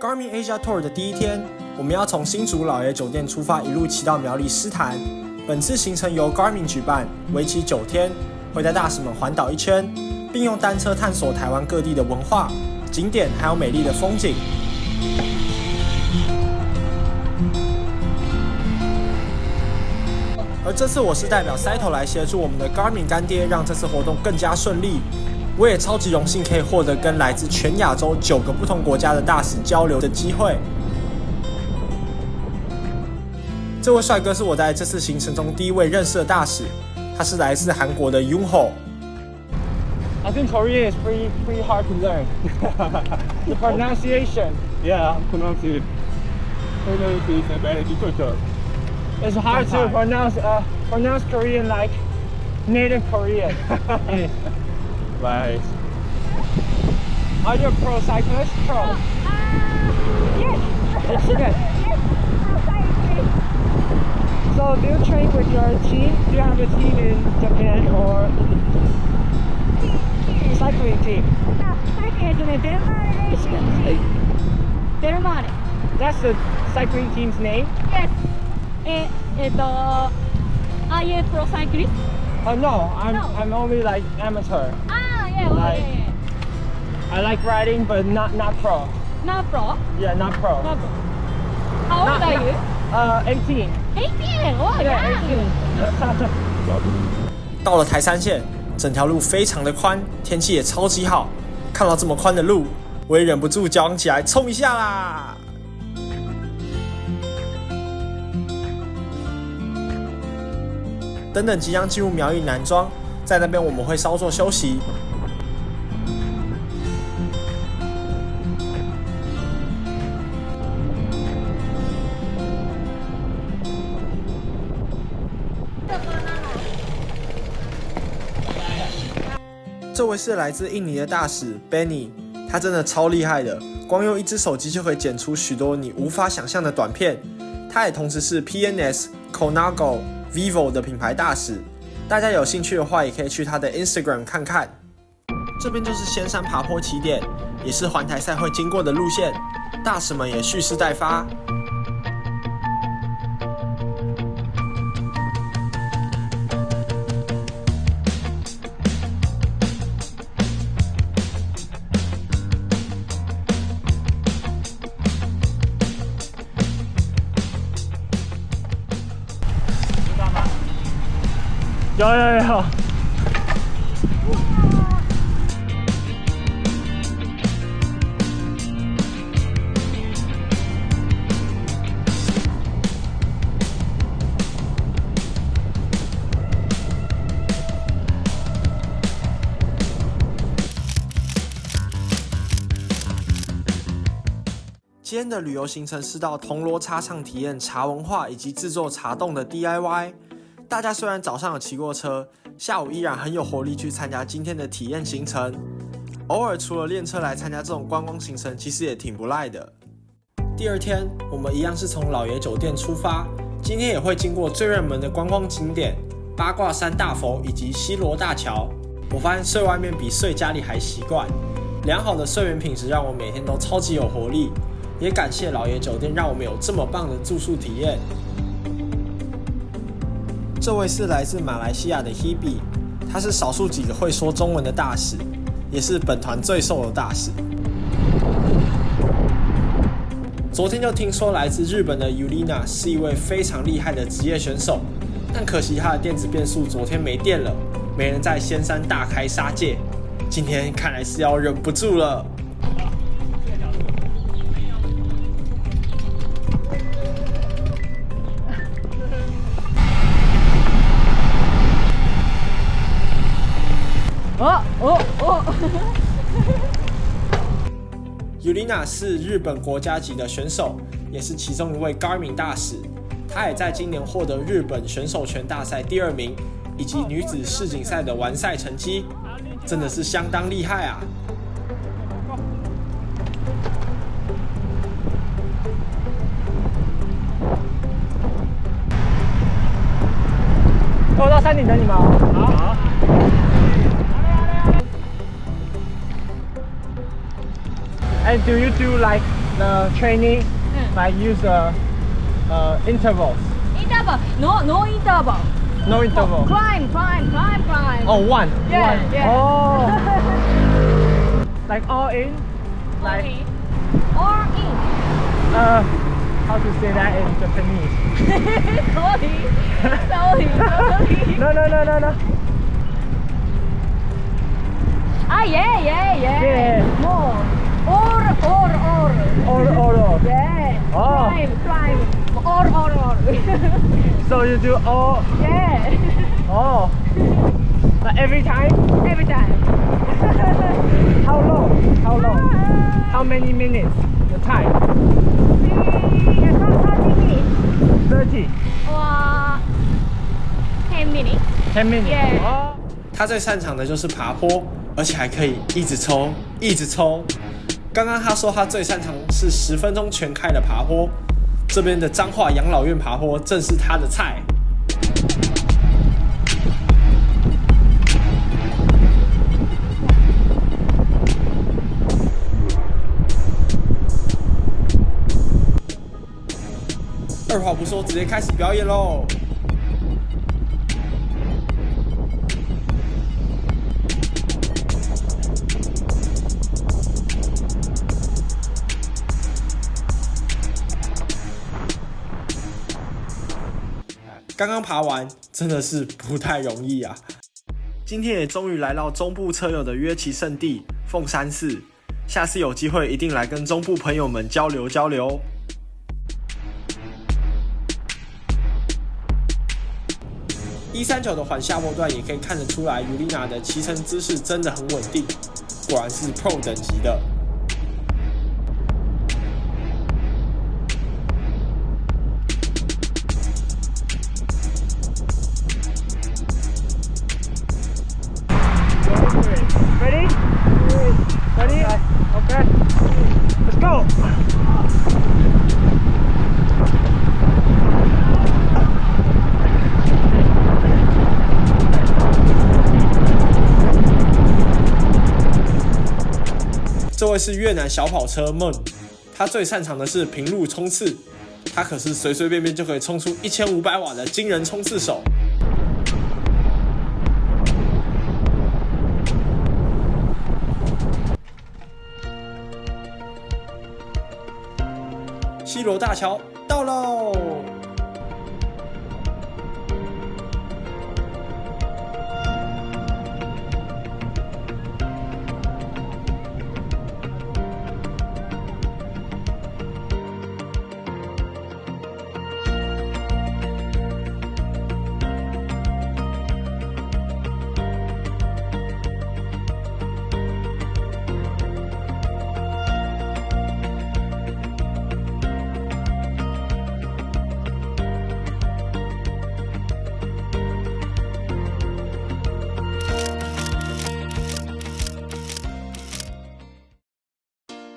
Garmin Asia Tour 的第一天，我们要从新竹老爷酒店出发，一路骑到苗栗狮潭。本次行程由 Garmin 举办，为期9天，会带大使们环岛一圈，并用单车探索台湾各地的文化、景点，还有美丽的风景。而这次我是代表 Saito 来协助我们的 Garmin 干爹，让这次活动更加顺利。我也超级荣幸可以获得跟来自全亚洲9个不同国家的大使交流的机会。这位帅哥是我在这次行程中第一位认识的大使，他是来自韩国的 Yoonho。I think Korean is pretty hard to learn. The pronunciation. Yeah, pronunciation is very difficult. It's hard to pronounce Korean like native Korean. Right. Are you a pro cyclist? Pro. Yes. Yes. Yes, pro cyclist. So do you train with your team? Do you have a team in Japan or cycling team? Cycling team. Delmare. That's the cycling team's name? Yes. Are you a pro cyclist? No, No. I'm only like amateur. Yeah. Like- Yeah. I like riding, but not pro. Not pro. Yeah, not pro. Not pro. How old are you? 18. 18. Oh, Yeah, yeah. 18. 到了台三线，整条路非常的宽，天气也超级好。看到这么宽的路，我也忍不住脚起来冲一下啦！等等，即将进入苗栗南庄，在那边我们会稍作休息。这位是来自印尼的大使 Benny， 他真的超厉害的，光用一只手机就可以剪出许多你无法想象的短片。他也同时是 PNS、Konago、Vivo 的品牌大使，大家有兴趣的话，也可以去他的 Instagram 看看。这边就是仙山爬坡起点，也是环台赛会经过的路线，大使们也蓄势待发。有。今天的旅游行程是到铜锣茶厂体验茶文化以及制作茶冻的 DIY。大家虽然早上有骑过车，下午依然很有活力去参加今天的体验行程。偶尔除了练车来参加这种观光行程，其实也挺不赖的。第二天，我们一样是从老爷酒店出发，今天也会经过最热门的观光景点八卦山大佛以及西螺大桥。我发现睡外面比睡家里还习惯，良好的睡眠品质让我每天都超级有活力。也感谢老爷酒店让我们有这么棒的住宿体验。这位是来自马来西亚的 Hebe， 他是少数几个会说中文的大使，也是本团最瘦的大使。昨天就听说来自日本的 Yulina 是一位非常厉害的职业选手，但可惜他的电子变速昨天没电了，没人在仙山大开杀戒。今天看来是要忍不住了。Yulina 是日本国家级的选手，也是其中一位 Garmin 大使。她也在今年获得日本选手权大赛第2名，以及女子世锦赛的完赛成绩，真的是相当厉害啊！我到山顶等你们哦。好。And do you do like the training like use intervals. Interval. No interval. No interval. Climb. Oh, one. Yeah, one. yeah. Oh. Like all in. Like All in. how to say that in Japanese? Sorry. No. Ah, yeah. Yeah. More. Or. All. Yeah. Oh. Climb. Or. So you do all. Yeah. Oh. But every time? Every time. How long? How many minutes? The time? 30 minutes 30. or 10 minutes. 10 minutes. Yeah. Oh.他最擅长的就是爬坡，而且还可以一直抽。刚刚他说他最擅长是10分钟全开的爬坡，这边的彰化养老院爬坡正是他的菜。二话不说，直接开始表演喽！刚刚爬完，真的是不太容易啊！今天也终于来到中部车友的约骑圣地凤山寺，下次有机会一定来跟中部朋友们交流。139的缓下坡段也可以看得出来 Yulina 的骑乘姿势真的很稳定，果然是 Pro 等级的。Ready? Ready? Okay. Let's go.这位是越南小跑车梦，他最擅长的是平路冲刺，他可是随随便便就可以冲出1500瓦的惊人冲刺手。西螺大桥到喽！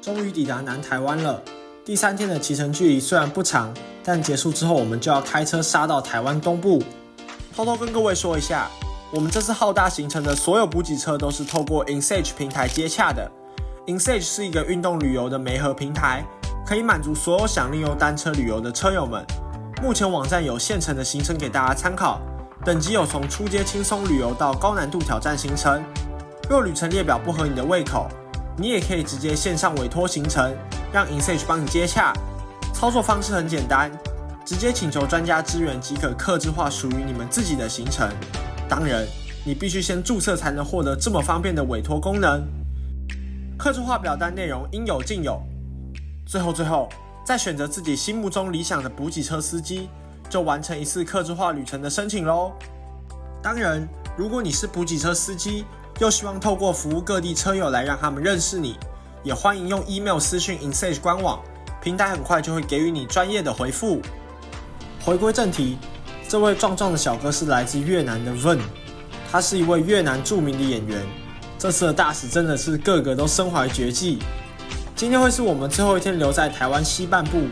终于抵达南台湾了。第3天的骑乘距离虽然不长，但结束之后我们就要开车杀到台湾东部。偷偷跟各位说一下，我们这次浩大行程的所有补给车都是透过 InSage 平台接洽的。InSage 是一个运动旅游的媒合平台，可以满足所有想利用单车旅游的车友们。目前网站有现成的行程给大家参考，等级有从初阶轻松旅游到高难度挑战行程。若旅程列表不合你的胃口，你也可以直接线上委托行程，让 InSage 帮你接洽。操作方式很简单，直接请求专家支援即可客制化属于你们自己的行程。当然，你必须先注册才能获得这么方便的委托功能。客制化表单内容应有尽有。最后，再选择自己心目中理想的补给车司机，就完成一次客制化旅程的申请咯。当然，如果你是补给车司机，又希望透过服务各地车友来让他们认识你，也欢迎用 email 私讯 InSage 官网，平台很快就会给予你专业的回复。回归正题，这位壮壮的小哥是来自越南的 Vân， 他是一位越南著名的演员。这次的大使真的是个个都身怀绝技。今天会是我们最后一天留在台湾西半部，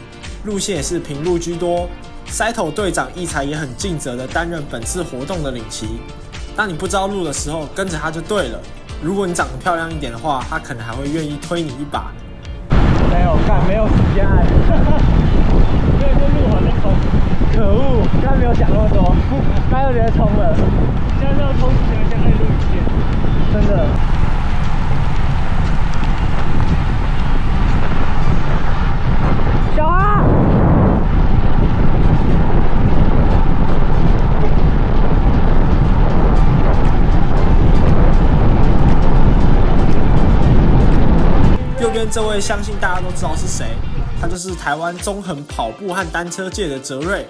路线也是平路居多。Saito 队长义才也很尽责的担任本次活动的领骑。当你不知道路的时候，跟着他就对了。如果你长得漂亮一点的话，他可能还会愿意推你一把。没有，干没有时间按，没有就录好再冲。可恶，刚才没有讲那么多，刚才就直接冲了。现在要冲之前先按录影键，真的。小啊！右边这位相信大家都知道是谁，他就是台湾中横跑步和单车界的哲瑞。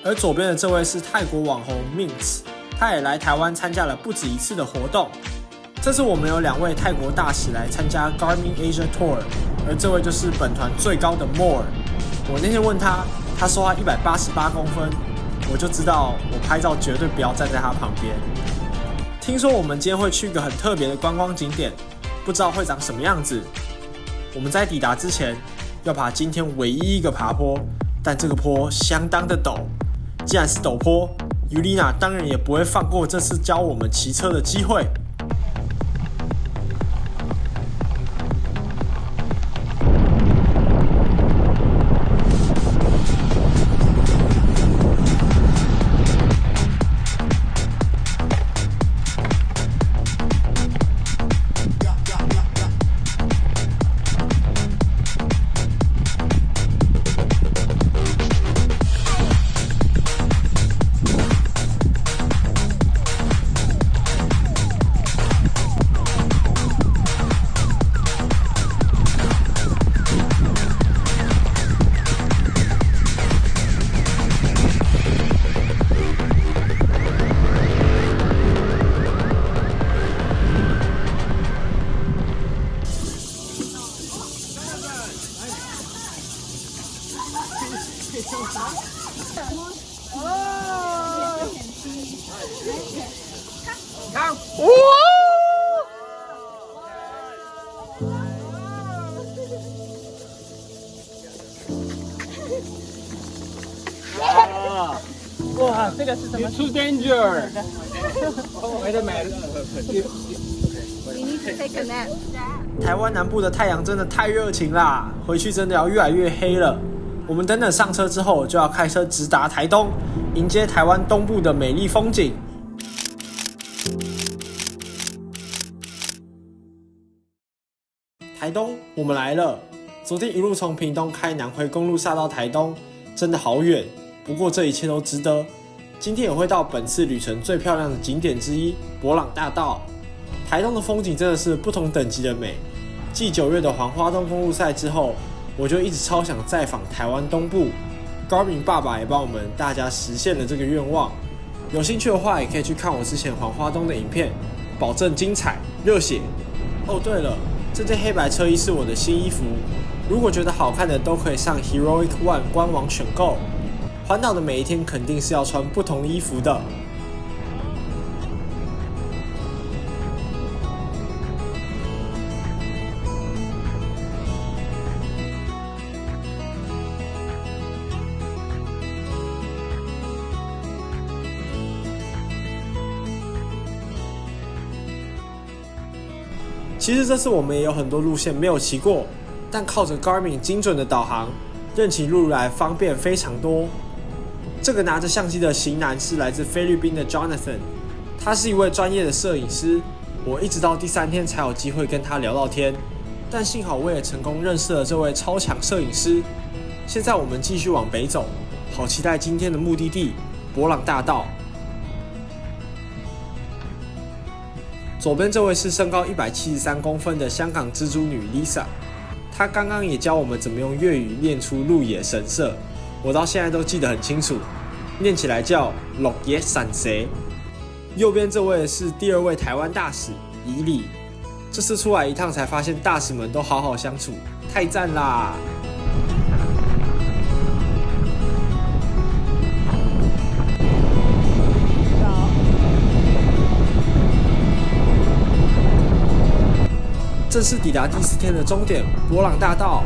而左边的这位是泰国网红 Minx， 他也来台湾参加了不止一次的活动。这次我们有2位泰国大使来参加 Garmin Asia Tour， 而这位就是本团最高的 Moore。我那天问他，他说他188公分，我就知道我拍照绝对不要站在他旁边。听说我们今天会去一个很特别的观光景点，不知道会长什么样子。我们在抵达之前要爬今天唯一一个爬坡，但这个坡相当的陡。既然是陡坡，尤丽娜当然也不会放过这次教我们骑车的机会。哇，这个是什么 ？Too danger！ Wait a minute. We need to take a nap. 台湾南部的太阳真的太热情啦，回去真的要越来越黑了。我们等等上车之后，就要开车直达台东，迎接台湾东部的美丽风景。台东，我们来了。昨天一路从屏东开南回公路杀到台东，真的好远，不过这一切都值得。今天也会到本次旅程最漂亮的景点之一——伯朗大道。台东的风景真的是不同等级的美。继9月的黄花东公路赛之后，我就一直超想再访台湾东部。Garmin 爸爸也帮我们大家实现了这个愿望。有兴趣的话，也可以去看我之前黄花东的影片，保证精彩热血。哦，对了，这件黑白车衣是我的新衣服，如果觉得好看的都可以上 Heroic One 官网选购。环岛的每一天肯定是要穿不同衣服的。其实这次我们也有很多路线没有骑过，但靠着 Garmin 精准的导航，认起路来方便非常多。这个拿着相机的型男是来自菲律宾的 Jonathan， 他是一位专业的摄影师，我一直到第3天才有机会跟他聊到天，但幸好我也成功认识了这位超强摄影师。现在我们继续往北走，好期待今天的目的地伯朗大道。左边这位是身高173公分的香港蜘蛛女 Lisa， 她刚刚也教我们怎么用粤语念出鹿野神社，我到现在都记得很清楚，念起来叫鹿野神社。右边这位是第2位台湾大使以礼，这次出来一趟才发现大使们都好好相处，太赞啦！正式抵达第4天的终点伯朗大道。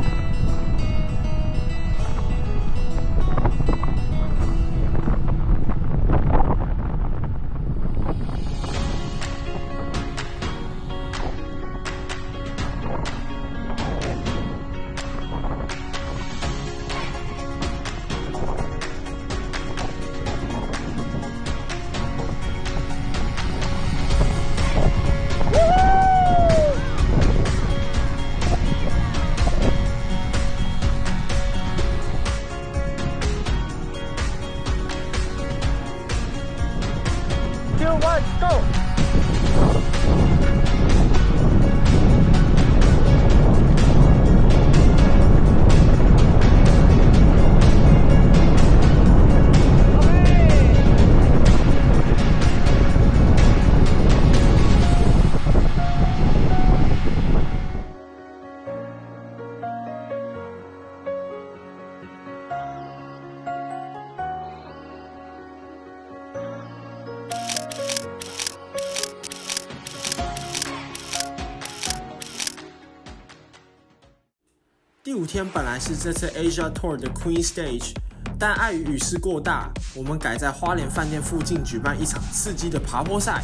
第5天本来是这次 Asia Tour 的 Queen Stage， 但碍于雨势过大，我们改在花莲饭店附近举办一场刺激的爬坡赛。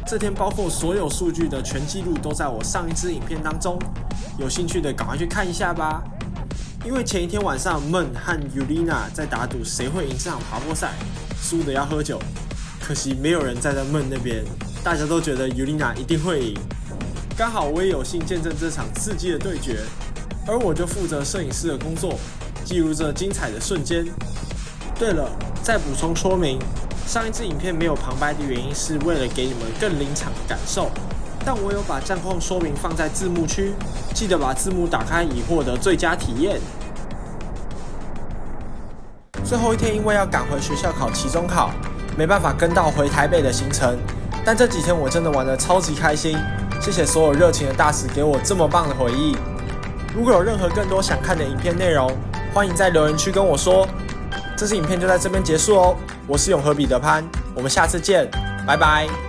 这天包括所有数据的全记录都在我上一支影片当中，有兴趣的赶快去看一下吧。因为前一天晚上 Mun 和 Yulina 在打赌谁会赢这场爬坡赛，输的要喝酒，可惜没有人站在 Mun 那边，大家都觉得 Yulina 一定会赢。刚好我也有幸见证这场刺激的对决，而我就负责摄影师的工作，记录这精彩的瞬间。对了，再补充说明，上一支影片没有旁白的原因是为了给你们更临场的感受，但我有把战况说明放在字幕区，记得把字幕打开以获得最佳体验。最后一天因为要赶回学校考期中考，没办法跟到回台北的行程，但这几天我真的玩得超级开心，谢谢所有热情的大使给我这么棒的回忆。如果有任何更多想看的影片内容，欢迎在留言区跟我说。这支影片就在这边结束哦，我是永和彼得潘，我们下次见，拜拜。